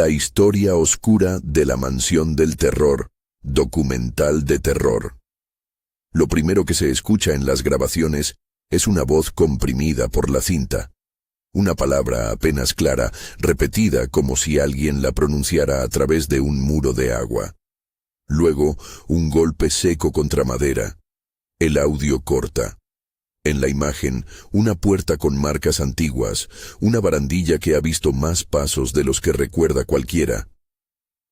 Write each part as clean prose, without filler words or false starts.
La historia oscura de la mansión del terror, documental de terror. Lo primero que se escucha en las grabaciones es una voz comprimida por la cinta. Una palabra apenas clara, repetida como si alguien la pronunciara a través de un muro de agua. Luego, un golpe seco contra madera. El audio corta. En la imagen, una puerta con marcas antiguas, una barandilla que ha visto más pasos de los que recuerda cualquiera.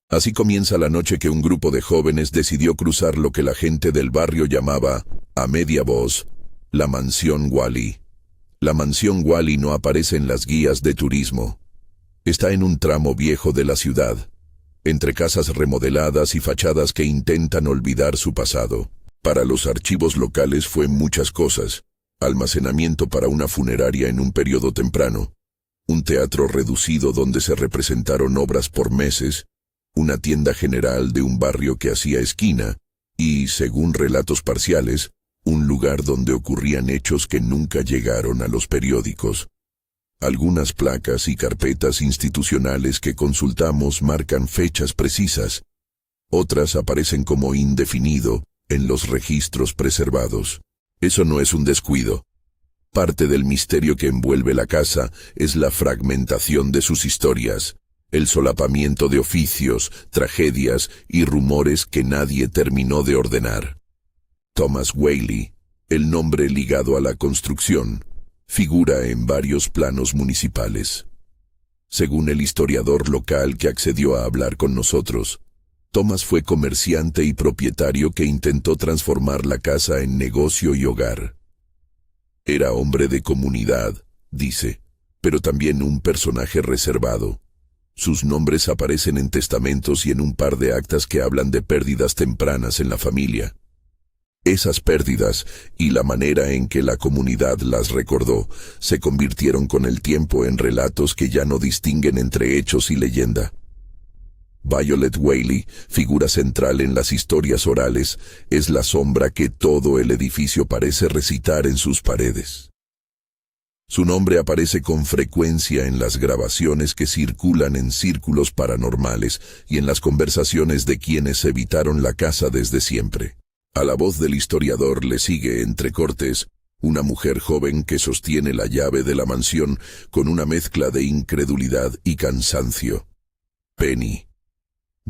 Así comienza la noche que un grupo de jóvenes decidió cruzar lo que la gente del barrio llamaba, a media voz, la mansión Wally. La mansión Wally no aparece en las guías de turismo. Está en un tramo viejo de la ciudad, entre casas remodeladas y fachadas que intentan olvidar su pasado. Para los archivos locales fue muchas cosas. Almacenamiento para una funeraria en un periodo temprano, un teatro reducido donde se representaron obras por meses, una tienda general de un barrio que hacía esquina y, según relatos parciales, un lugar donde ocurrían hechos que nunca llegaron a los periódicos. Algunas placas y carpetas institucionales que consultamos marcan fechas precisas, otras aparecen como indefinido en los registros preservados. Eso no es un descuido. Parte del misterio que envuelve la casa es la fragmentación de sus historias, el solapamiento de oficios, tragedias y rumores que nadie terminó de ordenar. Thomas Whaley, el nombre ligado a la construcción, figura en varios planos municipales. Según el historiador local que accedió a hablar con nosotros, Thomas fue comerciante y propietario que intentó transformar la casa en negocio y hogar. Era hombre de comunidad, dice, pero también un personaje reservado. Sus nombres aparecen en testamentos y en un par de actas que hablan de pérdidas tempranas en la familia. Esas pérdidas, y la manera en que la comunidad las recordó, se convirtieron con el tiempo en relatos que ya no distinguen entre hechos y leyenda. Violet Whaley, figura central en las historias orales, es la sombra que todo el edificio parece recitar en sus paredes. Su nombre aparece con frecuencia en las grabaciones que circulan en círculos paranormales y en las conversaciones de quienes evitaron la casa desde siempre. A la voz del historiador le sigue, entre cortes, una mujer joven que sostiene la llave de la mansión con una mezcla de incredulidad y cansancio. Penny.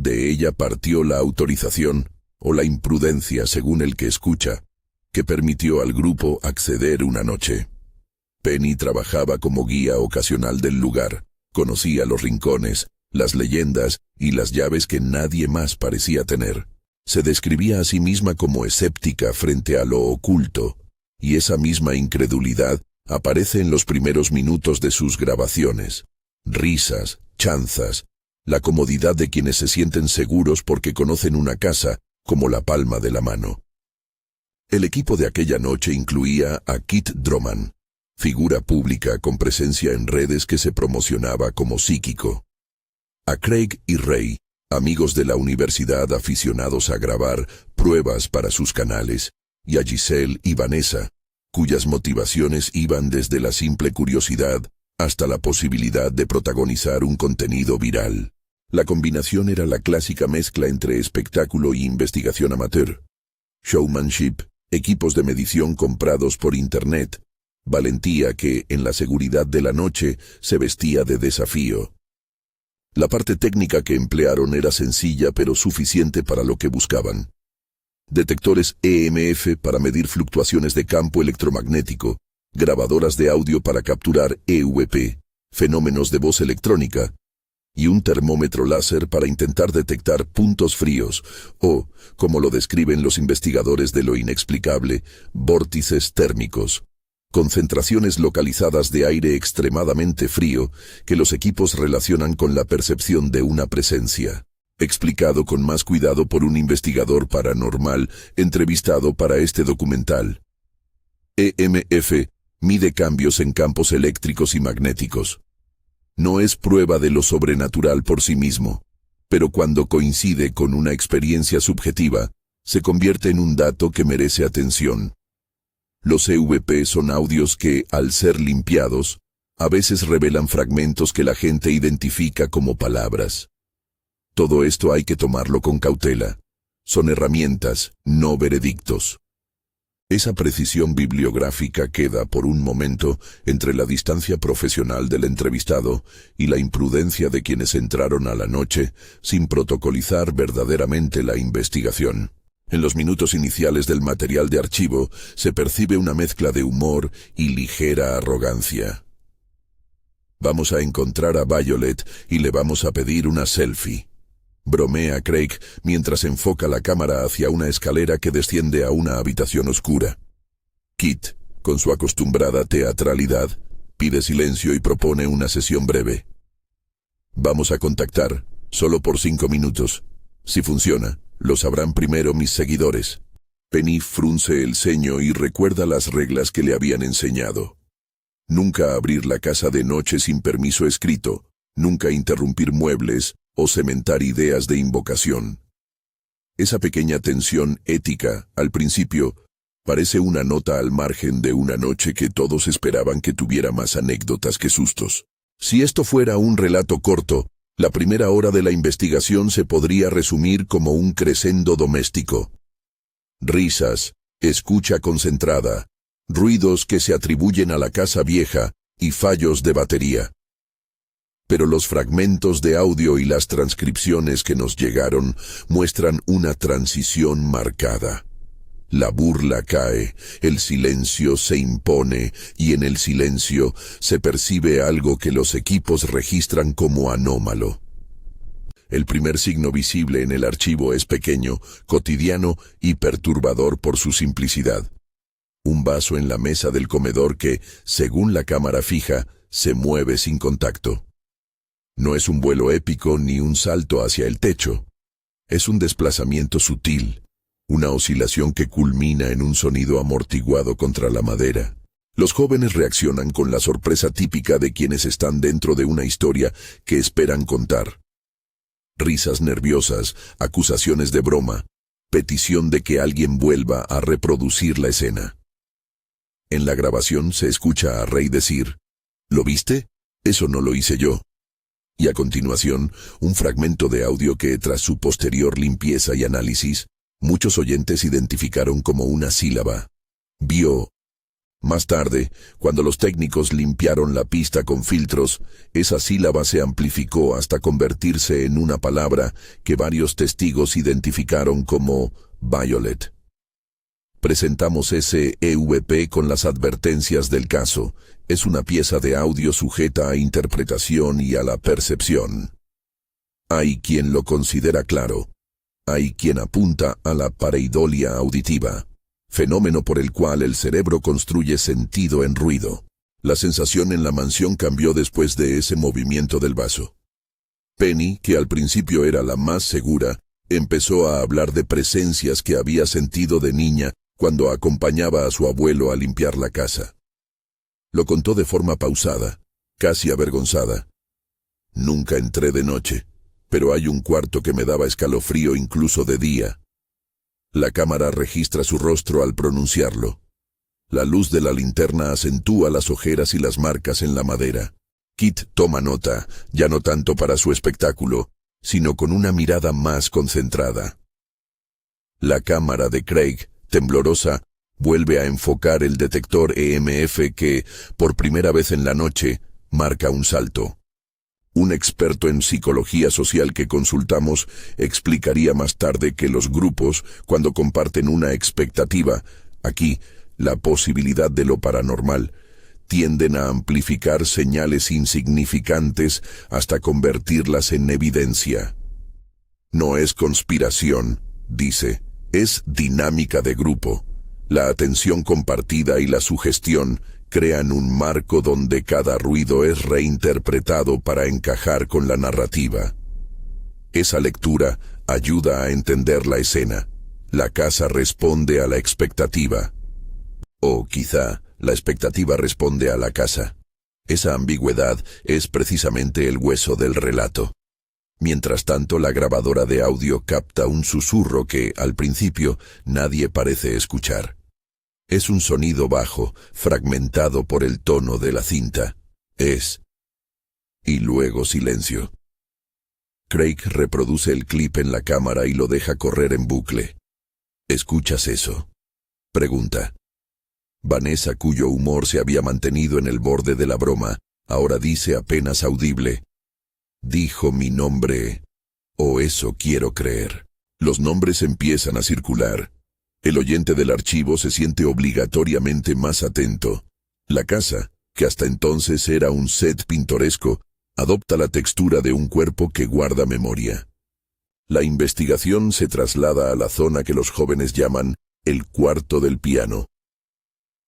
De ella partió la autorización, o la imprudencia según el que escucha, que permitió al grupo acceder una noche. Penny trabajaba como guía ocasional del lugar, conocía los rincones, las leyendas y las llaves que nadie más parecía tener. Se describía a sí misma como escéptica frente a lo oculto, y esa misma incredulidad aparece en los primeros minutos de sus grabaciones. Risas, chanzas, la comodidad de quienes se sienten seguros porque conocen una casa como la palma de la mano. El equipo de aquella noche incluía a Kit Droman, figura pública con presencia en redes que se promocionaba como psíquico. A Craig y Ray, amigos de la universidad aficionados a grabar pruebas para sus canales, y a Giselle y Vanessa, cuyas motivaciones iban desde la simple curiosidad hasta la posibilidad de protagonizar un contenido viral. La combinación era la clásica mezcla entre espectáculo y investigación amateur. Showmanship, equipos de medición comprados por internet, valentía que, en la seguridad de la noche, se vestía de desafío. La parte técnica que emplearon era sencilla pero suficiente para lo que buscaban. Detectores EMF para medir fluctuaciones de campo electromagnético, grabadoras de audio para capturar EVP, fenómenos de voz electrónica, y un termómetro láser para intentar detectar puntos fríos, o, como lo describen los investigadores de lo inexplicable, vórtices térmicos. Concentraciones localizadas de aire extremadamente frío que los equipos relacionan con la percepción de una presencia. Explicado con más cuidado por un investigador paranormal entrevistado para este documental. EMF mide cambios en campos eléctricos y magnéticos. No es prueba de lo sobrenatural por sí mismo, pero cuando coincide con una experiencia subjetiva, se convierte en un dato que merece atención. Los EVP son audios que, al ser limpiados, A veces revelan fragmentos que la gente identifica como palabras. Todo esto hay que tomarlo con cautela. Son herramientas, no veredictos. Esa precisión bibliográfica queda, por un momento, entre la distancia profesional del entrevistado y la imprudencia de quienes entraron a la noche sin protocolizar verdaderamente la investigación. En los minutos iniciales del material de archivo se percibe una mezcla de humor y ligera arrogancia. Vamos a encontrar a Violet y le vamos a pedir una selfie. Bromea Craig mientras enfoca la cámara hacia una escalera que desciende a una habitación oscura. Kit, con su acostumbrada teatralidad, pide silencio y propone una sesión breve. Vamos a contactar, solo por 5 minutos. Si funciona, lo sabrán primero mis seguidores. Penny frunce el ceño y recuerda las reglas que le habían enseñado. Nunca abrir la casa de noche sin permiso escrito, nunca interrumpir muebles o cementar ideas de invocación. Esa pequeña tensión ética, al principio, parece una nota al margen de una noche que todos esperaban que tuviera más anécdotas que sustos. Si esto fuera un relato corto, la primera hora de la investigación se podría resumir como un crescendo doméstico. Risas, escucha concentrada, ruidos que se atribuyen a la casa vieja y fallos de batería. Pero los fragmentos de audio y las transcripciones que nos llegaron muestran una transición marcada. La burla cae, el silencio se impone y en el silencio se percibe algo que los equipos registran como anómalo. El primer signo visible en el archivo es pequeño, cotidiano y perturbador por su simplicidad. Un vaso en la mesa del comedor que, según la cámara fija, se mueve sin contacto. No es un vuelo épico ni un salto hacia el techo. Es un desplazamiento sutil, una oscilación que culmina en un sonido amortiguado contra la madera. Los jóvenes reaccionan con la sorpresa típica de quienes están dentro de una historia que esperan contar. Risas nerviosas, acusaciones de broma, petición de que alguien vuelva a reproducir la escena. En la grabación se escucha a Ray decir, ¿lo viste? Eso no lo hice yo. Y a continuación, un fragmento de audio que, tras su posterior limpieza y análisis, muchos oyentes identificaron como una sílaba. Vio. Más tarde, cuando los técnicos limpiaron la pista con filtros, esa sílaba se amplificó hasta convertirse en una palabra que varios testigos identificaron como Violet. Presentamos ese EVP con las advertencias del caso. Es una pieza de audio sujeta a interpretación y a la percepción. Hay quien lo considera claro. Hay quien apunta a la pareidolia auditiva, fenómeno por el cual el cerebro construye sentido en ruido. La sensación en la mansión cambió después de ese movimiento del vaso. Penny, que al principio era la más segura, empezó a hablar de presencias que había sentido de niña cuando acompañaba a su abuelo a limpiar la casa. Lo contó de forma pausada, casi avergonzada. Nunca entré de noche, pero hay un cuarto que me daba escalofrío incluso de día. La cámara registra su rostro al pronunciarlo. La luz de la linterna acentúa las ojeras y las marcas en la madera. Kit toma nota, ya no tanto para su espectáculo, sino con una mirada más concentrada. La cámara de Craig, temblorosa, vuelve a enfocar el detector EMF que, por primera vez en la noche, marca un salto. Un experto en psicología social que consultamos explicaría más tarde que los grupos, cuando comparten una expectativa, aquí, la posibilidad de lo paranormal, tienden a amplificar señales insignificantes hasta convertirlas en evidencia. No es conspiración, dice, es dinámica de grupo. La atención compartida y la sugestión crean un marco donde cada ruido es reinterpretado para encajar con la narrativa. Esa lectura ayuda a entender la escena. La casa responde a la expectativa. O quizá la expectativa responde a la casa. Esa ambigüedad es precisamente el hueso del relato. Mientras tanto, la grabadora de audio capta un susurro que, al principio, nadie parece escuchar. Es un sonido bajo, fragmentado por el tono de la cinta. Es. Y luego silencio. Craig reproduce el clip en la cámara y lo deja correr en bucle. ¿Escuchas eso?, pregunta. Vanessa, cuyo humor se había mantenido en el borde de la broma, ahora dice apenas audible: dijo mi nombre, o eso quiero creer. Los nombres empiezan a circular. El oyente del archivo se siente obligatoriamente más atento. La casa, que hasta entonces era un set pintoresco, adopta la textura de un cuerpo que guarda memoria. La investigación se traslada a la zona que los jóvenes llaman el cuarto del piano.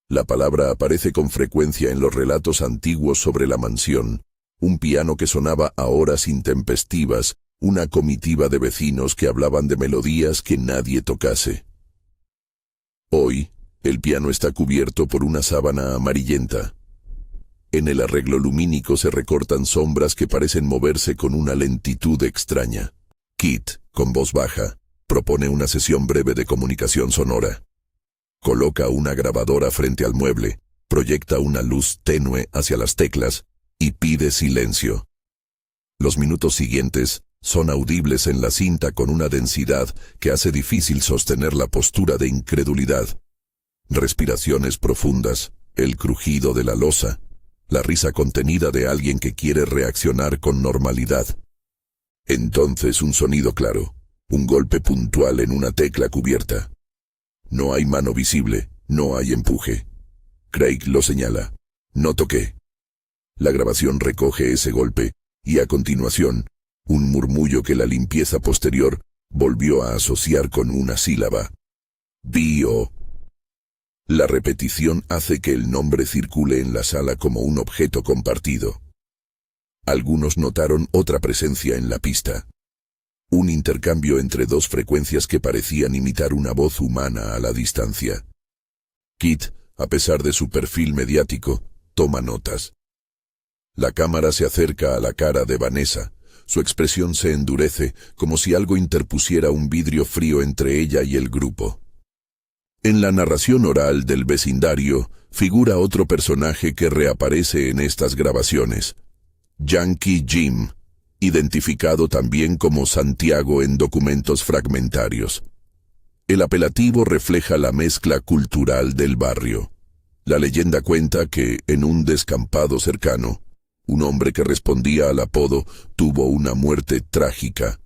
La palabra aparece con frecuencia en los relatos antiguos sobre la mansión, un piano que sonaba a horas intempestivas, una comitiva de vecinos que hablaban de melodías que nadie tocase. Hoy, el piano está cubierto por una sábana amarillenta. En el arreglo lumínico se recortan sombras que parecen moverse con una lentitud extraña. Kit, con voz baja, propone una sesión breve de comunicación sonora. Coloca una grabadora frente al mueble, proyecta una luz tenue hacia las teclas y pide silencio. Los minutos siguientes son audibles en la cinta con una densidad que hace difícil sostener la postura de incredulidad. Respiraciones profundas, el crujido de la losa, la risa contenida de alguien que quiere reaccionar con normalidad. Entonces un sonido claro, un golpe puntual en una tecla cubierta. No hay mano visible, no hay empuje. Craig lo señala. No toqué. La grabación recoge ese golpe, y a continuación, un murmullo que la limpieza posterior volvió a asociar con una sílaba. Bio. La repetición hace que el nombre circule en la sala como un objeto compartido. Algunos notaron otra presencia en la pista. Un intercambio entre dos frecuencias que parecían imitar una voz humana a la distancia. Kit, a pesar de su perfil mediático, toma notas. La cámara se acerca a la cara de Vanessa. Su expresión se endurece, como si algo interpusiera un vidrio frío entre ella y el grupo. En la narración oral del vecindario, figura otro personaje que reaparece en estas grabaciones. Yankee Jim, identificado también como Santiago en documentos fragmentarios. El apelativo refleja la mezcla cultural del barrio. La leyenda cuenta que, en un descampado cercano, un hombre que respondía al apodo tuvo una muerte trágica,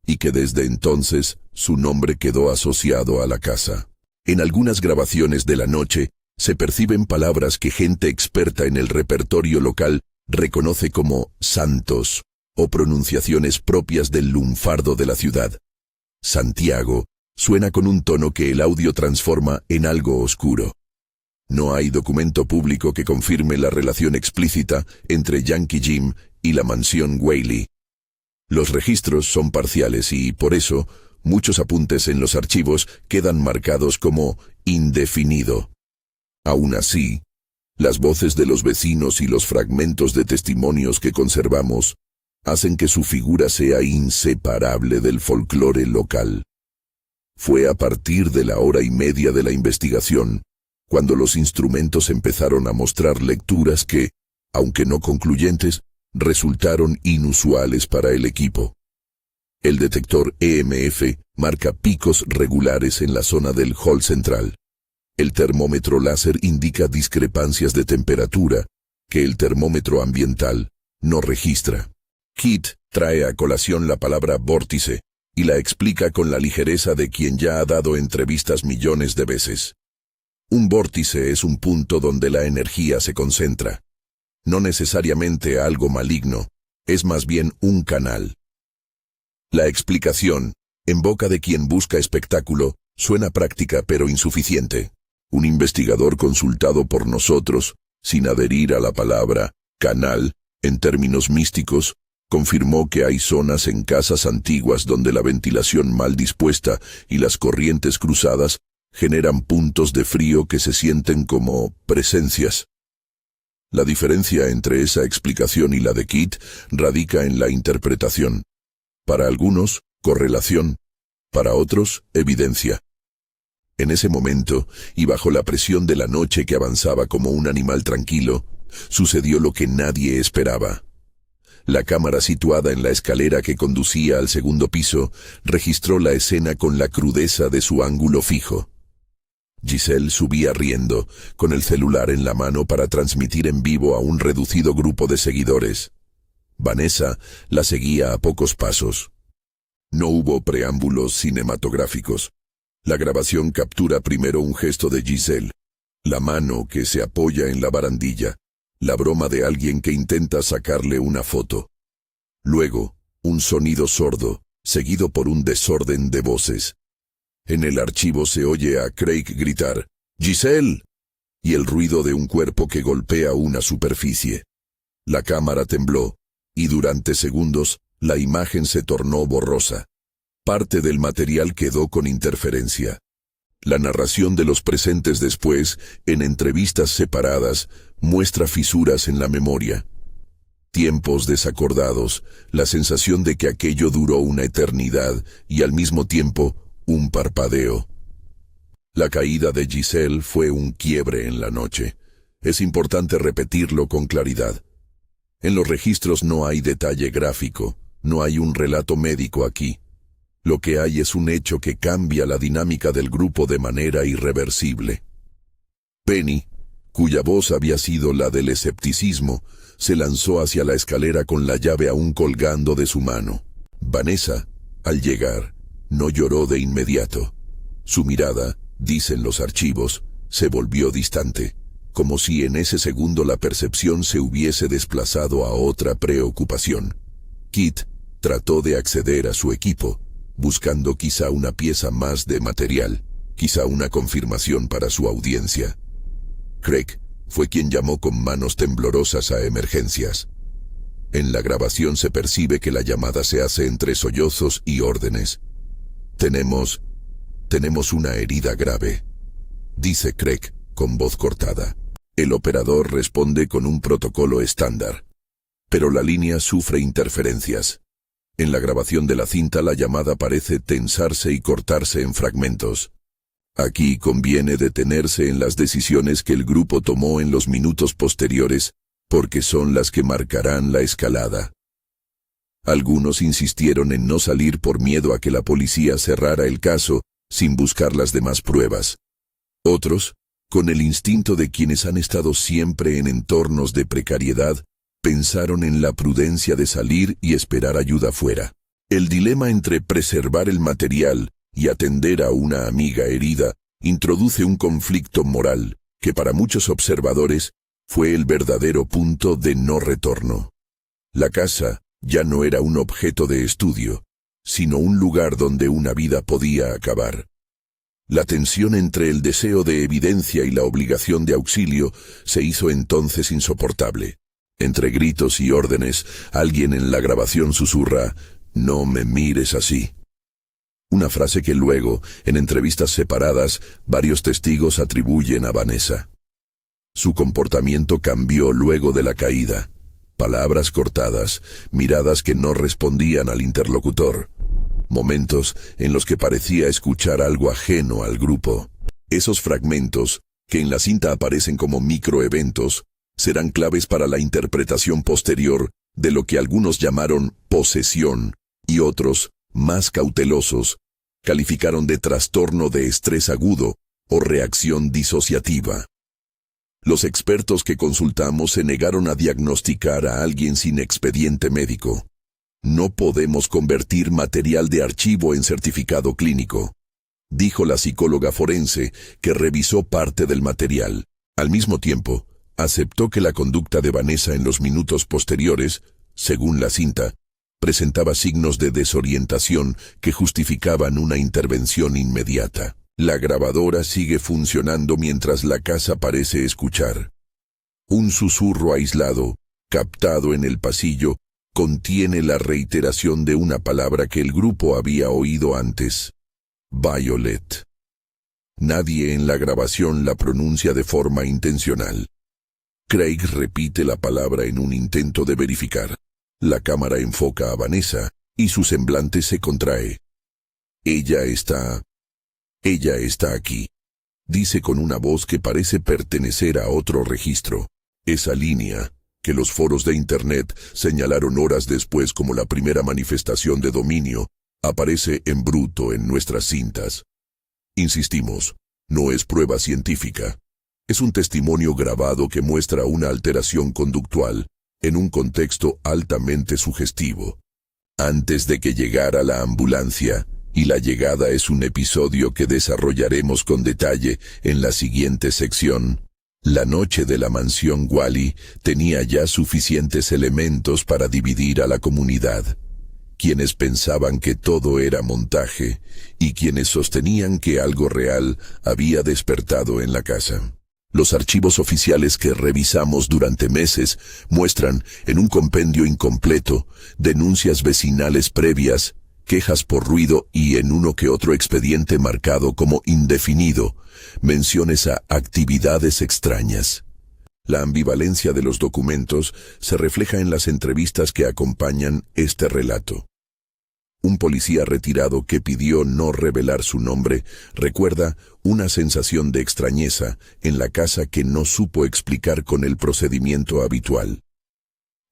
y que desde entonces su nombre quedó asociado a la casa. En algunas grabaciones de la noche se perciben palabras que gente experta en el repertorio local reconoce como santos, o pronunciaciones propias del lunfardo de la ciudad. Santiago suena con un tono que el audio transforma en algo oscuro. No hay documento público que confirme la relación explícita entre Yankee Jim y la mansión Whaley. Los registros son parciales y, por eso, muchos apuntes en los archivos quedan marcados como indefinido. Aún así, las voces de los vecinos y los fragmentos de testimonios que conservamos hacen que su figura sea inseparable del folclore local. Fue a partir de la hora y media de la investigación cuando los instrumentos empezaron a mostrar lecturas que, aunque no concluyentes, resultaron inusuales para el equipo. El detector EMF marca picos regulares en la zona del hall central. El termómetro láser indica discrepancias de temperatura que el termómetro ambiental no registra. Kit trae a colación la palabra vórtice y la explica con la ligereza de quien ya ha dado entrevistas millones de veces. Un vórtice es un punto donde la energía se concentra. No necesariamente algo maligno, es más bien un canal. La explicación, en boca de quien busca espectáculo, suena práctica pero insuficiente. Un investigador consultado por nosotros, sin adherir a la palabra canal, en términos místicos, confirmó que hay zonas en casas antiguas donde la ventilación mal dispuesta y las corrientes cruzadas generan puntos de frío que se sienten como presencias. La diferencia entre esa explicación y la de Kit radica en la interpretación. Para algunos, correlación; para otros, evidencia. En ese momento, y bajo la presión de la noche que avanzaba como un animal tranquilo, Sucedió lo que nadie esperaba. La cámara situada en la escalera que conducía al segundo piso registró la escena con la crudeza de su ángulo fijo. Giselle subía riendo, con el celular en la mano para transmitir en vivo a un reducido grupo de seguidores. Vanessa la seguía a pocos pasos. No hubo preámbulos cinematográficos. La grabación captura primero un gesto de Giselle, la mano que se apoya en la barandilla, la broma de alguien que intenta sacarle una foto. Luego, un sonido sordo, seguido por un desorden de voces. En el archivo se oye a Craig gritar, «¡Giselle!», y el ruido de un cuerpo que golpea una superficie. La cámara tembló, y durante segundos, la imagen se tornó borrosa. Parte del material quedó con interferencia. La narración de los presentes después, en entrevistas separadas, muestra fisuras en la memoria. Tiempos desacordados, la sensación de que aquello duró una eternidad y al mismo tiempo un parpadeo. La caída de Giselle fue un quiebre en la noche. Es importante repetirlo con claridad. En los registros no hay detalle gráfico, no hay un relato médico aquí. Lo que hay es un hecho que cambia la dinámica del grupo de manera irreversible. Penny, cuya voz había sido la del escepticismo, se lanzó hacia la escalera con la llave aún colgando de su mano. Vanessa, al llegar, no lloró de inmediato. Su mirada, dicen los archivos, se volvió distante, como si en ese segundo la percepción se hubiese desplazado a otra preocupación. Kit trató de acceder a su equipo, buscando quizá una pieza más de material, quizá una confirmación para su audiencia. Craig fue quien llamó con manos temblorosas a emergencias. En la grabación se percibe que la llamada se hace entre sollozos y órdenes. Tenemos una herida grave», dice Craig con voz cortada. El operador responde con un protocolo estándar. Pero la línea sufre interferencias. En la grabación de la cinta la llamada parece tensarse y cortarse en fragmentos. Aquí conviene detenerse en las decisiones que el grupo tomó en los minutos posteriores, porque son las que marcarán la escalada. Algunos insistieron en no salir por miedo a que la policía cerrara el caso sin buscar las demás pruebas. Otros, con el instinto de quienes han estado siempre en entornos de precariedad, pensaron en la prudencia de salir y esperar ayuda fuera. El dilema entre preservar el material y atender a una amiga herida introduce un conflicto moral que para muchos observadores fue el verdadero punto de no retorno. La casa ya no era un objeto de estudio, sino un lugar donde una vida podía acabar. La tensión entre el deseo de evidencia y la obligación de auxilio se hizo entonces insoportable. Entre gritos y órdenes, alguien en la grabación susurra, «No me mires así». Una frase que luego, en entrevistas separadas, varios testigos atribuyen a Vanessa. Su comportamiento cambió luego de la caída. Palabras cortadas, miradas que no respondían al interlocutor. Momentos en los que parecía escuchar algo ajeno al grupo. Esos fragmentos, que en la cinta aparecen como microeventos, serán claves para la interpretación posterior de lo que algunos llamaron posesión y otros, más cautelosos, calificaron de trastorno de estrés agudo o reacción disociativa. Los expertos que consultamos se negaron a diagnosticar a alguien sin expediente médico. No podemos convertir material de archivo en certificado clínico, dijo la psicóloga forense que revisó parte del material. Al mismo tiempo, aceptó que la conducta de Vanessa en los minutos posteriores, según la cinta, presentaba signos de desorientación que justificaban una intervención inmediata. La grabadora sigue funcionando mientras la casa parece escuchar. Un susurro aislado, captado en el pasillo, contiene la reiteración de una palabra que el grupo había oído antes. Violet. Nadie en la grabación la pronuncia de forma intencional. Craig repite la palabra en un intento de verificar. La cámara enfoca a Vanessa y su semblante se contrae. Ella está aquí, dice con una voz que parece pertenecer a otro registro. Esa línea, que los foros de Internet señalaron horas después como la primera manifestación de dominio, aparece en bruto en nuestras cintas. Insistimos, no es prueba científica. Es un testimonio grabado que muestra una alteración conductual en un contexto altamente sugestivo. Antes de que llegara la ambulancia, y la llegada es un episodio que desarrollaremos con detalle en la siguiente sección, la noche de la mansión Wally tenía ya suficientes elementos para dividir a la comunidad. Quienes pensaban que todo era montaje y quienes sostenían que algo real había despertado en la casa. Los archivos oficiales que revisamos durante meses muestran, en un compendio incompleto, denuncias vecinales previas, quejas por ruido y en uno que otro expediente marcado como indefinido, menciones a actividades extrañas. La ambivalencia de los documentos se refleja en las entrevistas que acompañan este relato. Un policía retirado que pidió no revelar su nombre recuerda una sensación de extrañeza en la casa que no supo explicar con el procedimiento habitual.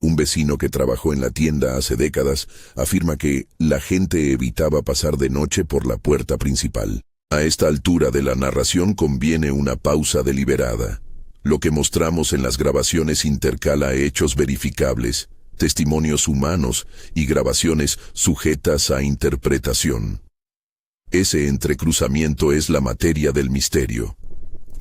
Un vecino que trabajó en la tienda hace décadas afirma que la gente evitaba pasar de noche por la puerta principal. A esta altura de la narración conviene una pausa deliberada. Lo que mostramos en las grabaciones intercala hechos verificables, testimonios humanos y grabaciones sujetas a interpretación. Ese entrecruzamiento es la materia del misterio.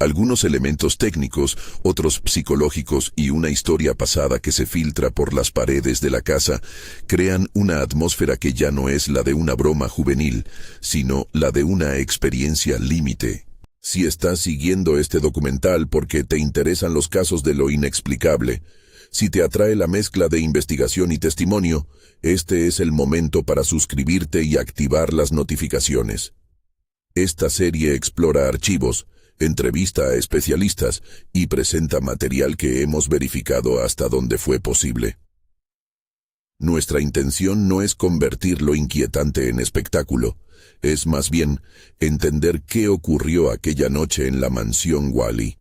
Algunos elementos técnicos, otros psicológicos y una historia pasada que se filtra por las paredes de la casa crean una atmósfera que ya no es la de una broma juvenil, sino la de una experiencia límite. Si estás siguiendo este documental porque te interesan los casos de lo inexplicable, si te atrae la mezcla de investigación y testimonio, este es el momento para suscribirte y activar las notificaciones. Esta serie explora archivos, entrevista a especialistas y presenta material que hemos verificado hasta donde fue posible. Nuestra intención no es convertir lo inquietante en espectáculo, es más bien entender qué ocurrió aquella noche en la mansión Wally.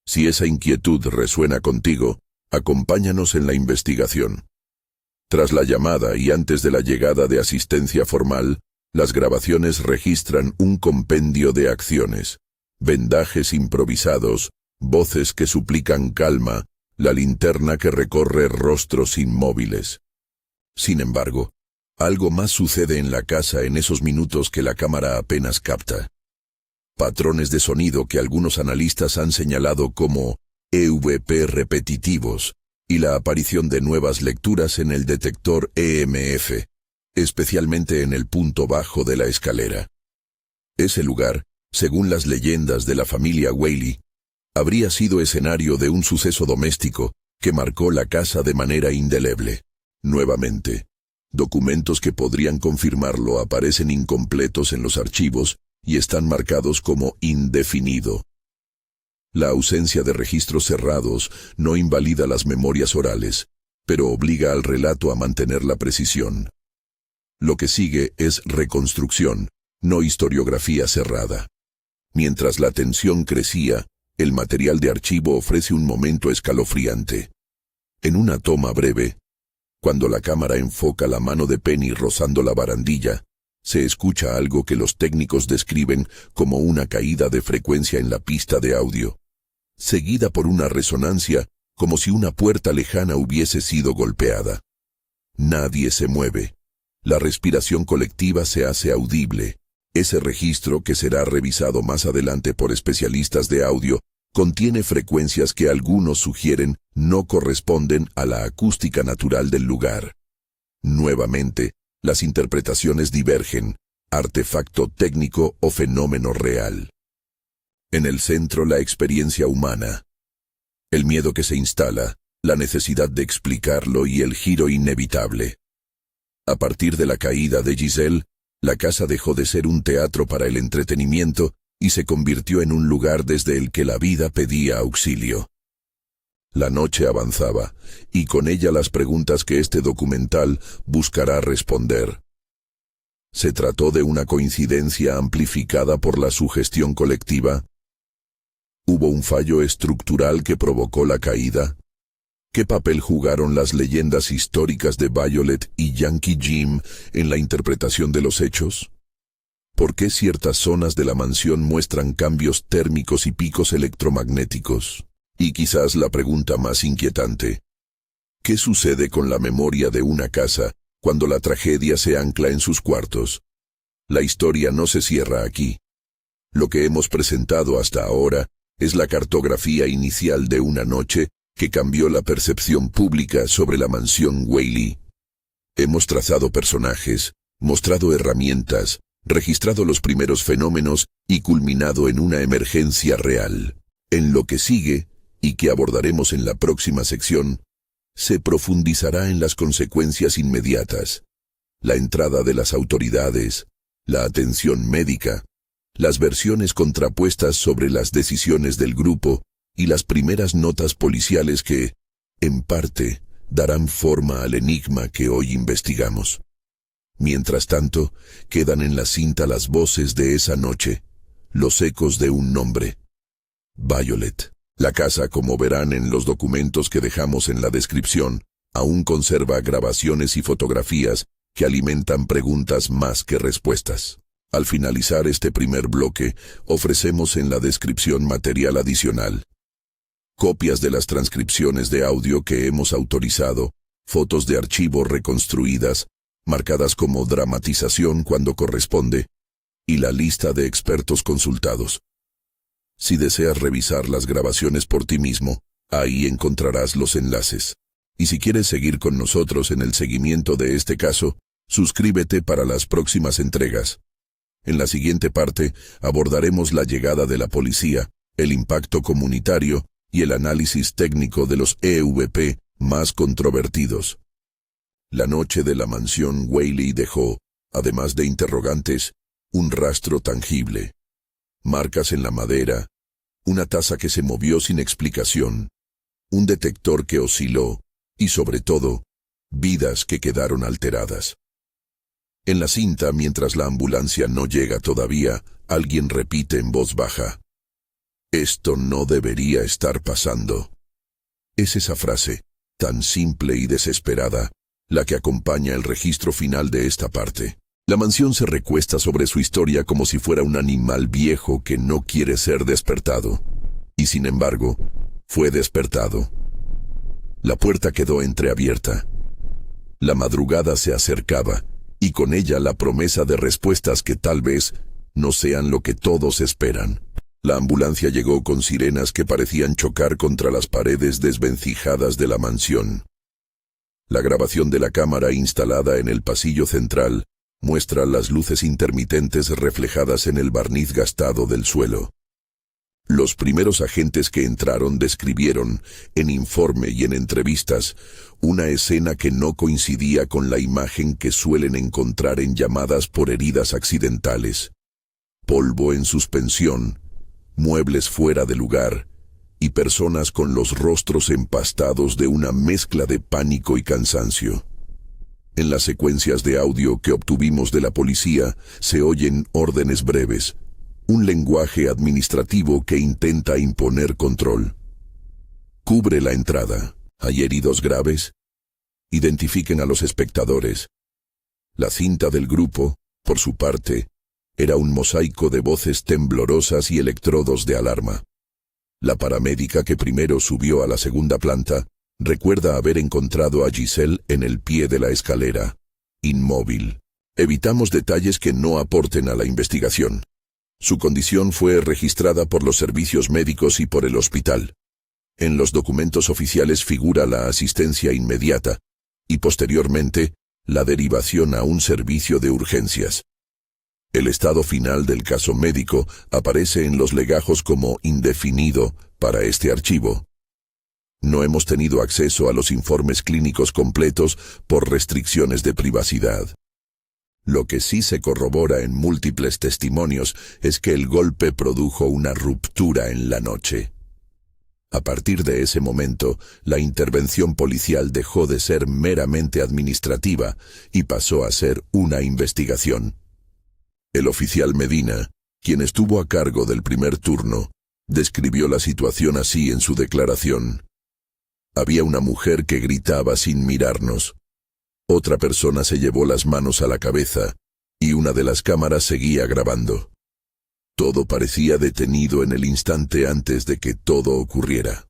Si esa inquietud resuena contigo, acompáñanos en la investigación. Tras la llamada y antes de la llegada de asistencia formal, las grabaciones registran un compendio de acciones. Vendajes improvisados, voces que suplican calma, la linterna que recorre rostros inmóviles. Sin embargo, algo más sucede en la casa en esos minutos que la cámara apenas capta. Patrones de sonido que algunos analistas han señalado como EVP repetitivos y la aparición de nuevas lecturas en el detector EMF, especialmente en el punto bajo de la escalera. Ese lugar, según las leyendas de la familia Whaley, habría sido escenario de un suceso doméstico que marcó la casa de manera indeleble. Nuevamente, documentos que podrían confirmarlo aparecen incompletos en los archivos y están marcados como indefinido. La ausencia de registros cerrados no invalida las memorias orales, pero obliga al relato a mantener la precisión. Lo que sigue es reconstrucción, no historiografía cerrada. Mientras la tensión crecía, el material de archivo ofrece un momento escalofriante. En una toma breve, cuando la cámara enfoca la mano de Penny rozando la barandilla, se escucha algo que los técnicos describen como una caída de frecuencia en la pista de audio, seguida por una resonancia como si una puerta lejana hubiese sido golpeada. Nadie se mueve. La respiración colectiva se hace audible. Ese registro, que será revisado más adelante por especialistas de audio, contiene frecuencias que algunos sugieren no corresponden a la acústica natural del lugar. Nuevamente, las interpretaciones divergen, artefacto técnico o fenómeno real. En el centro, la experiencia humana. El miedo que se instala, la necesidad de explicarlo y el giro inevitable. A partir de la caída de Giselle, la casa dejó de ser un teatro para el entretenimiento y se convirtió en un lugar desde el que la vida pedía auxilio. La noche avanzaba, y con ella las preguntas que este documental buscará responder. ¿Se trató de una coincidencia amplificada por la sugestión colectiva? ¿Hubo un fallo estructural que provocó la caída? ¿Qué papel jugaron las leyendas históricas de Violet y Yankee Jim en la interpretación de los hechos? ¿Por qué ciertas zonas de la mansión muestran cambios térmicos y picos electromagnéticos? Y quizás la pregunta más inquietante: ¿qué sucede con la memoria de una casa cuando la tragedia se ancla en sus cuartos? La historia no se cierra aquí. Lo que hemos presentado hasta ahora es la cartografía inicial de una noche que cambió la percepción pública sobre la mansión Whaley. Hemos trazado personajes, mostrado herramientas, registrado los primeros fenómenos y culminado en una emergencia real. En lo que sigue, y que abordaremos en la próxima sección, se profundizará en las consecuencias inmediatas, la entrada de las autoridades, la atención médica, las versiones contrapuestas sobre las decisiones del grupo y las primeras notas policiales que, en parte, darán forma al enigma que hoy investigamos. Mientras tanto, quedan en la cinta las voces de esa noche, los ecos de un nombre: Violet. La casa, como verán en los documentos que dejamos en la descripción, aún conserva grabaciones y fotografías que alimentan preguntas más que respuestas. Al finalizar este primer bloque, ofrecemos en la descripción material adicional: copias de las transcripciones de audio que hemos autorizado, fotos de archivo reconstruidas, marcadas como dramatización cuando corresponde, y la lista de expertos consultados. Si deseas revisar las grabaciones por ti mismo, ahí encontrarás los enlaces. Y si quieres seguir con nosotros en el seguimiento de este caso, suscríbete para las próximas entregas. En la siguiente parte abordaremos la llegada de la policía, el impacto comunitario y el análisis técnico de los EVP más controvertidos. La noche de la mansión Whaley dejó, además de interrogantes, un rastro tangible. Marcas en la madera, una taza que se movió sin explicación, un detector que osciló y, sobre todo, vidas que quedaron alteradas. En la cinta, mientras la ambulancia no llega todavía, alguien repite en voz baja: «Esto no debería estar pasando». Es esa frase, tan simple y desesperada, la que acompaña el registro final de esta parte. La mansión se recuesta sobre su historia como si fuera un animal viejo que no quiere ser despertado. Y sin embargo, fue despertado. La puerta quedó entreabierta. La madrugada se acercaba, y con ella la promesa de respuestas que tal vez no sean lo que todos esperan. La ambulancia llegó con sirenas que parecían chocar contra las paredes desvencijadas de la mansión. La grabación de la cámara instalada en el pasillo central muestra las luces intermitentes reflejadas en el barniz gastado del suelo. Los primeros agentes que entraron describieron, en informe y en entrevistas, una escena que no coincidía con la imagen que suelen encontrar en llamadas por heridas accidentales. Polvo en suspensión, muebles fuera de lugar y personas con los rostros empastados de una mezcla de pánico y cansancio. En las secuencias de audio que obtuvimos de la policía se oyen órdenes breves, un lenguaje administrativo que intenta imponer control. Cubre la entrada. ¿Hay heridos graves? Identifiquen a los espectadores. La cinta del grupo, por su parte, era un mosaico de voces temblorosas y electrodos de alarma. La paramédica que primero subió a la segunda planta recuerda haber encontrado a Giselle en el pie de la escalera, inmóvil. Evitamos detalles que no aporten a la investigación. Su condición fue registrada por los servicios médicos y por el hospital. En los documentos oficiales figura la asistencia inmediata y posteriormente la derivación a un servicio de urgencias. El estado final del caso médico aparece en los legajos como indefinido para este archivo. No hemos tenido acceso a los informes clínicos completos por restricciones de privacidad. Lo que sí se corrobora en múltiples testimonios es que el golpe produjo una ruptura en la noche. A partir de ese momento, la intervención policial dejó de ser meramente administrativa y pasó a ser una investigación. El oficial Medina, quien estuvo a cargo del primer turno, Describió la situación así en su declaración. Había una mujer que gritaba sin mirarnos. Otra persona se llevó las manos a la cabeza, y una de las cámaras seguía grabando. Todo parecía detenido en el instante antes de que todo ocurriera.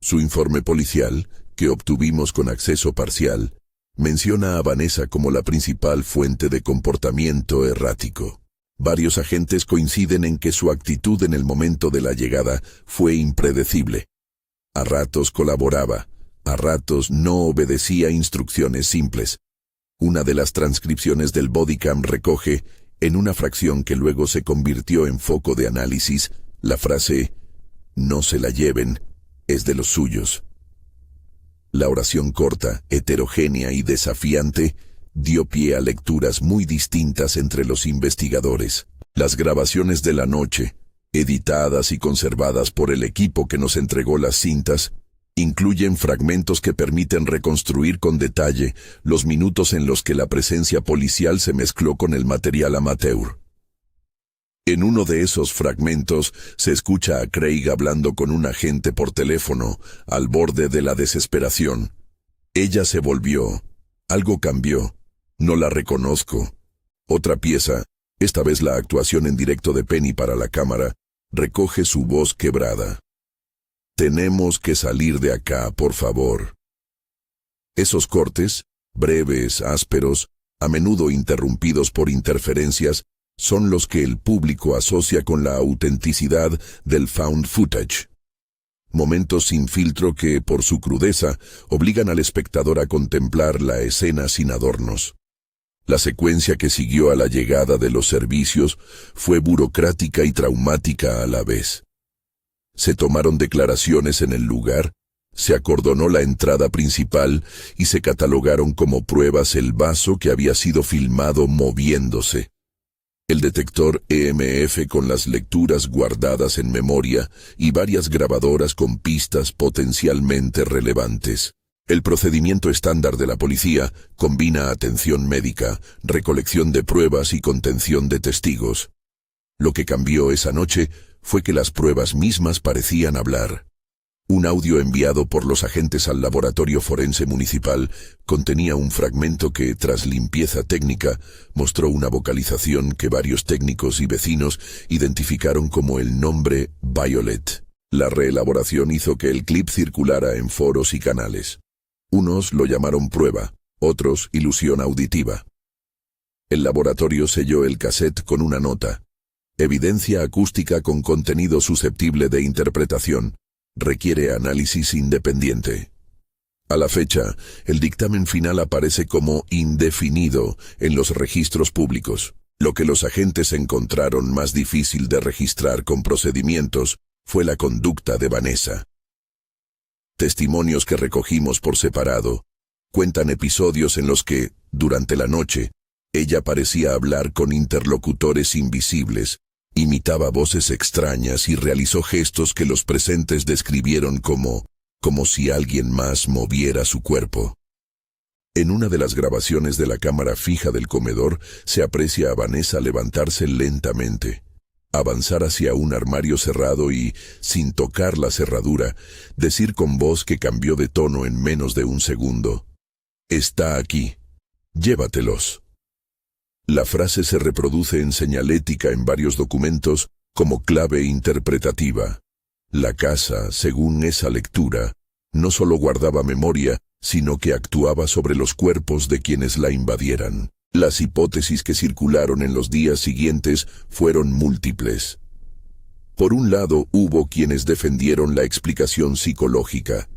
Su informe policial, que obtuvimos con acceso parcial, menciona a Vanessa como la principal fuente de comportamiento errático. Varios agentes coinciden en que su actitud en el momento de la llegada fue impredecible. A ratos colaboraba, a ratos no obedecía instrucciones simples. Una de las transcripciones del bodycam recoge, en una fracción que luego se convirtió en foco de análisis, la frase «No se la lleven, es de los suyos». La oración corta, heterogénea y desafiante dio pie a lecturas muy distintas entre los investigadores. Las grabaciones de la noche, editadas y conservadas por el equipo que nos entregó las cintas, incluyen fragmentos que permiten reconstruir con detalle los minutos en los que la presencia policial se mezcló con el material amateur. En uno de esos fragmentos se escucha a Craig hablando con un agente por teléfono, al borde de la desesperación. Ella se volvió. Algo cambió. No la reconozco. Otra pieza, esta vez la actuación en directo de Penny para la cámara, recoge su voz quebrada. «Tenemos que salir de acá, por favor». Esos cortes, breves, ásperos, a menudo interrumpidos por interferencias, son los que el público asocia con la autenticidad del found footage. Momentos sin filtro que, por su crudeza, obligan al espectador a contemplar la escena sin adornos. La secuencia que siguió a la llegada de los servicios fue burocrática y traumática a la vez. Se tomaron declaraciones en el lugar, se acordonó la entrada principal y se catalogaron como pruebas el vaso que había sido filmado moviéndose. El detector EMF con las lecturas guardadas en memoria y varias grabadoras con pistas potencialmente relevantes. El procedimiento estándar de la policía combina atención médica, recolección de pruebas y contención de testigos. Lo que cambió esa noche fue que las pruebas mismas parecían hablar. Un audio enviado por los agentes al laboratorio forense municipal contenía un fragmento que, tras limpieza técnica, mostró una vocalización que varios técnicos y vecinos identificaron como el nombre Violet. La reelaboración hizo que el clip circulara en foros y canales. Unos lo llamaron prueba, otros ilusión auditiva. El laboratorio selló el cassette con una nota. Evidencia acústica con contenido susceptible de interpretación. Requiere análisis independiente. A la fecha, el dictamen final aparece como indefinido en los registros públicos. Lo que los agentes encontraron más difícil de registrar con procedimientos fue la conducta de Vanessa. Testimonios que recogimos por separado cuentan episodios en los que, durante la noche, ella parecía hablar con interlocutores invisibles, imitaba voces extrañas y realizó gestos que los presentes describieron como si alguien más moviera su cuerpo. En una de las grabaciones de la cámara fija del comedor se aprecia a Vanessa levantarse lentamente, avanzar hacia un armario cerrado y, sin tocar la cerradura, decir con voz que cambió de tono en menos de un segundo: «Está aquí. Llévatelos». La frase se reproduce en señalética en varios documentos como clave interpretativa. La casa, según esa lectura, no solo guardaba memoria, sino que actuaba sobre los cuerpos de quienes la invadieran. Las hipótesis que circularon en los días siguientes fueron múltiples. Por un lado, hubo quienes defendieron la explicación psicológica,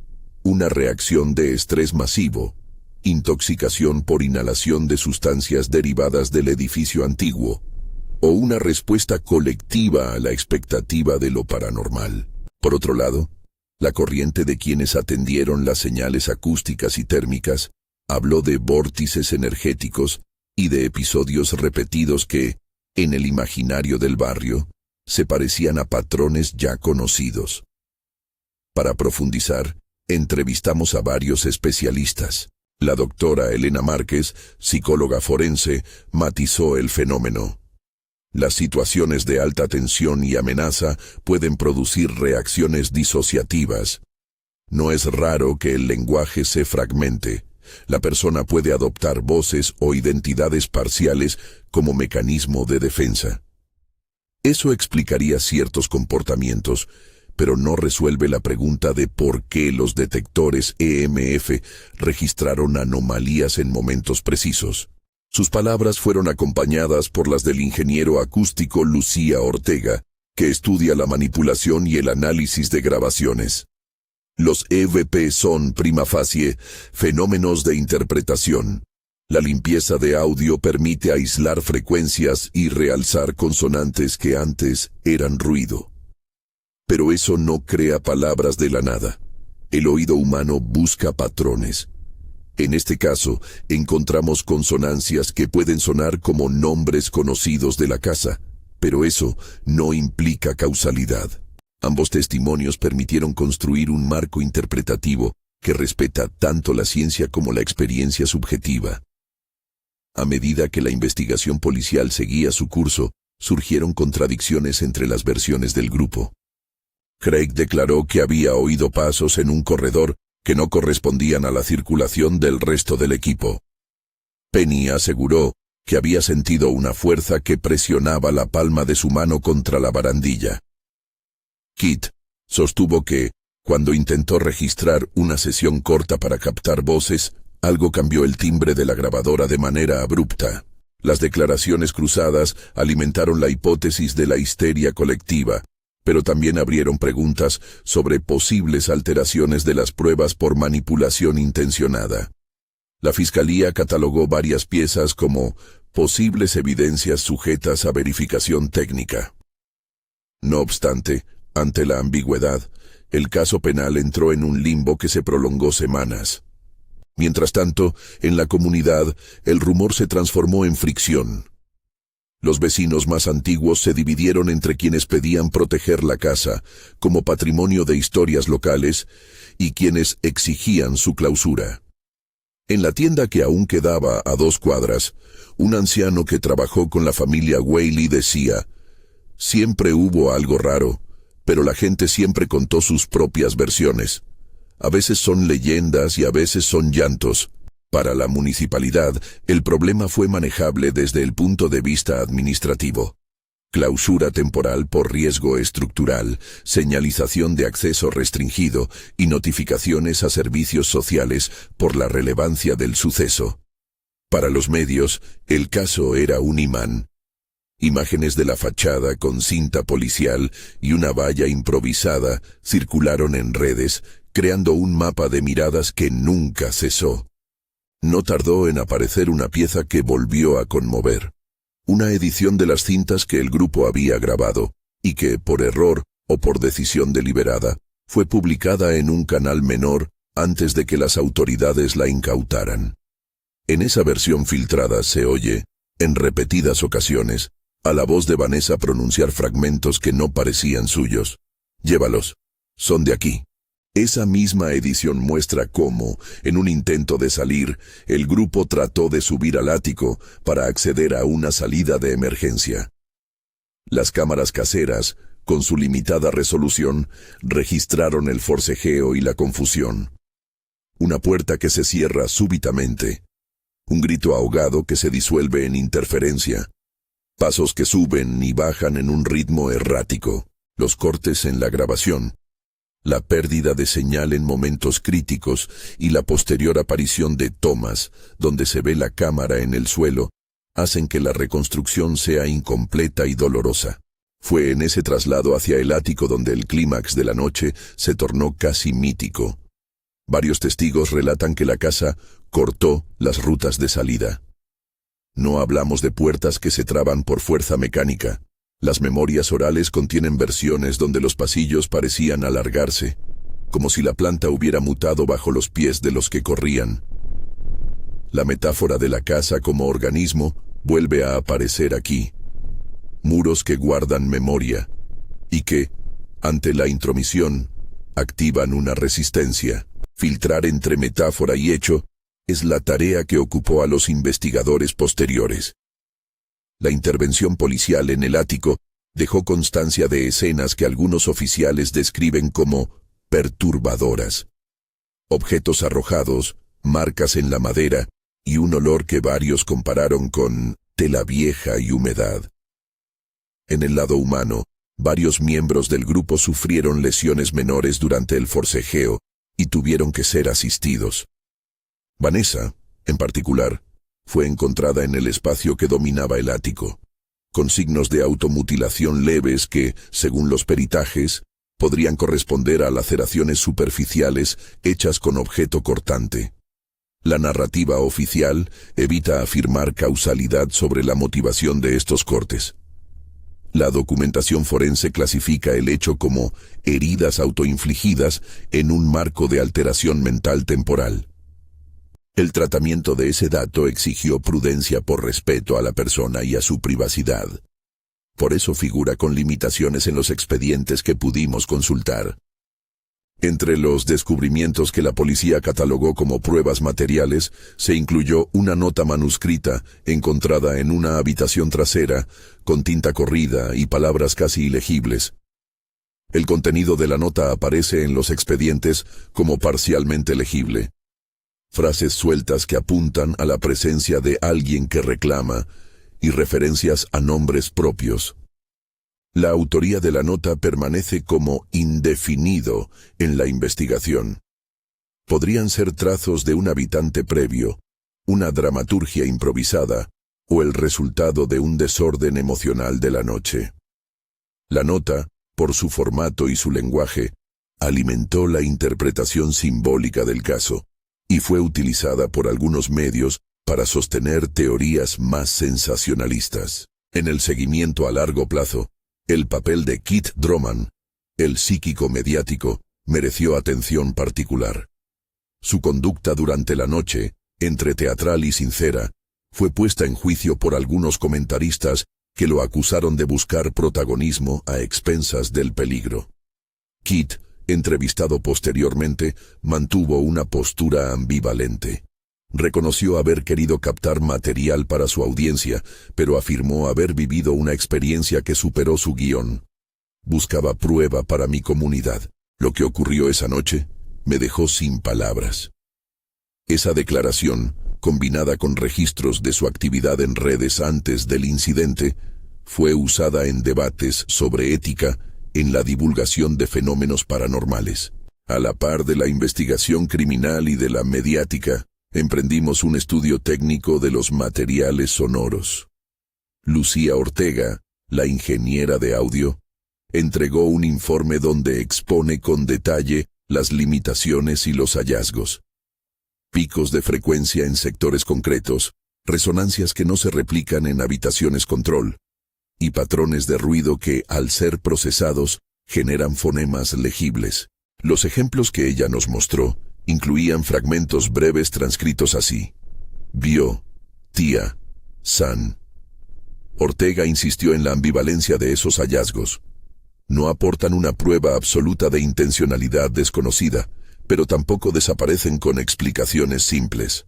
una reacción de estrés masivo, intoxicación por inhalación de sustancias derivadas del edificio antiguo, o una respuesta colectiva a la expectativa de lo paranormal. Por otro lado, la corriente de quienes atendieron las señales acústicas y térmicas habló de vórtices energéticos y de episodios repetidos que, en el imaginario del barrio, se parecían a patrones ya conocidos. Para profundizar, entrevistamos a varios especialistas. La doctora Elena Márquez, psicóloga forense, matizó el fenómeno. Las situaciones de alta tensión y amenaza pueden producir reacciones disociativas. No es raro que el lenguaje se fragmente. La persona puede adoptar voces o identidades parciales como mecanismo de defensa. Eso explicaría ciertos comportamientos, pero no resuelve la pregunta de por qué los detectores EMF registraron anomalías en momentos precisos. Sus palabras fueron acompañadas por las del ingeniero acústico Lucía Ortega, que estudia la manipulación y el análisis de grabaciones. Los EVP son, prima facie, fenómenos de interpretación. La limpieza de audio permite aislar frecuencias y realzar consonantes que antes eran ruido. Pero eso no crea palabras de la nada. El oído humano busca patrones. En este caso, encontramos consonancias que pueden sonar como nombres conocidos de la casa, pero eso no implica causalidad. Ambos testimonios permitieron construir un marco interpretativo que respeta tanto la ciencia como la experiencia subjetiva. A medida que la investigación policial seguía su curso, surgieron contradicciones entre las versiones del grupo. Craig declaró que había oído pasos en un corredor que no correspondían a la circulación del resto del equipo. Penny aseguró que había sentido una fuerza que presionaba la palma de su mano contra la barandilla. Kit sostuvo que, cuando intentó registrar una sesión corta para captar voces, algo cambió el timbre de la grabadora de manera abrupta. Las declaraciones cruzadas alimentaron la hipótesis de la histeria colectiva, pero también abrieron preguntas sobre posibles alteraciones de las pruebas por manipulación intencionada. La Fiscalía catalogó varias piezas como posibles evidencias sujetas a verificación técnica. No obstante, ante la ambigüedad, el caso penal entró en un limbo que se prolongó semanas. Mientras tanto, en la comunidad, el rumor se transformó en fricción. Los vecinos más antiguos se dividieron entre quienes pedían proteger la casa como patrimonio de historias locales y quienes exigían su clausura. En la tienda que aún quedaba a 2 cuadras, un anciano que trabajó con la familia Whaley decía: «Siempre hubo algo raro, pero la gente siempre contó sus propias versiones. A veces son leyendas y a veces son llantos». Para la municipalidad, el problema fue manejable desde el punto de vista administrativo. Clausura temporal por riesgo estructural, señalización de acceso restringido y notificaciones a servicios sociales por la relevancia del suceso. Para los medios, el caso era un imán. Imágenes de la fachada con cinta policial y una valla improvisada circularon en redes, creando un mapa de miradas que nunca cesó. No tardó en aparecer una pieza que volvió a conmover. Una edición de las cintas que el grupo había grabado, y que, por error o por decisión deliberada, fue publicada en un canal menor antes de que las autoridades la incautaran. En esa versión filtrada se oye, en repetidas ocasiones, a la voz de Vanessa pronunciar fragmentos que no parecían suyos. «Llévalos. Son de aquí». Esa misma edición muestra cómo, en un intento de salir, el grupo trató de subir al ático para acceder a una salida de emergencia. Las cámaras caseras, con su limitada resolución, registraron el forcejeo y la confusión. Una puerta que se cierra súbitamente. Un grito ahogado que se disuelve en interferencia. Pasos que suben y bajan en un ritmo errático. Los cortes en la grabación. La pérdida de señal en momentos críticos y la posterior aparición de tomas, donde se ve la cámara en el suelo, hacen que la reconstrucción sea incompleta y dolorosa. Fue en ese traslado hacia el ático donde el clímax de la noche se tornó casi mítico. Varios testigos relatan que la casa cortó las rutas de salida. No hablamos de puertas que se traban por fuerza mecánica. Las memorias orales contienen versiones donde los pasillos parecían alargarse, como si la planta hubiera mutado bajo los pies de los que corrían. La metáfora de la casa como organismo vuelve a aparecer aquí. Muros que guardan memoria y que, ante la intromisión, activan una resistencia. Filtrar entre metáfora y hecho es la tarea que ocupó a los investigadores posteriores. La intervención policial en el ático dejó constancia de escenas que algunos oficiales describen como perturbadoras. Objetos arrojados, marcas en la madera y un olor que varios compararon con tela vieja y humedad. En el lado humano, varios miembros del grupo sufrieron lesiones menores durante el forcejeo y tuvieron que ser asistidos. Vanessa, en particular, fue encontrada en el espacio que dominaba el ático, con signos de automutilación leves que, según los peritajes, podrían corresponder a laceraciones superficiales hechas con objeto cortante. La narrativa oficial evita afirmar causalidad sobre la motivación de estos cortes. La documentación forense clasifica el hecho como heridas autoinfligidas en un marco de alteración mental temporal. El tratamiento de ese dato exigió prudencia por respeto a la persona y a su privacidad. Por eso figura con limitaciones en los expedientes que pudimos consultar. Entre los descubrimientos que la policía catalogó como pruebas materiales, se incluyó una nota manuscrita encontrada en una habitación trasera, con tinta corrida y palabras casi ilegibles. El contenido de la nota aparece en los expedientes como parcialmente legible. Frases sueltas que apuntan a la presencia de alguien que reclama y referencias a nombres propios. La autoría de la nota permanece como indefinido en la investigación. Podrían ser trazos de un habitante previo, una dramaturgia improvisada o el resultado de un desorden emocional de la noche. La nota, por su formato y su lenguaje, alimentó la interpretación simbólica del caso y fue utilizada por algunos medios para sostener teorías más sensacionalistas. En el seguimiento a largo plazo, el papel de Keith Droman, el psíquico mediático, mereció atención particular. Su conducta durante la noche, entre teatral y sincera, fue puesta en juicio por algunos comentaristas que lo acusaron de buscar protagonismo a expensas del peligro. Keith, entrevistado posteriormente, mantuvo una postura ambivalente. Reconoció haber querido captar material para su audiencia, pero afirmó haber vivido una experiencia que superó su guión. Buscaba prueba para mi comunidad. Lo que ocurrió esa noche me dejó sin palabras. Esa declaración, combinada con registros de su actividad en redes antes del incidente, fue usada en debates sobre ética en la divulgación de fenómenos paranormales. A la par de la investigación criminal y de la mediática, emprendimos un estudio técnico de los materiales sonoros. Lucía Ortega, la ingeniera de audio, entregó un informe donde expone con detalle las limitaciones y los hallazgos. Picos de frecuencia en sectores concretos, resonancias que no se replican en habitaciones control, y patrones de ruido que, al ser procesados, generan fonemas legibles. Los ejemplos que ella nos mostró incluían fragmentos breves transcritos así: vio, tía, san. Ortega insistió en la ambivalencia de esos hallazgos. No aportan una prueba absoluta de intencionalidad desconocida, pero tampoco desaparecen con explicaciones simples.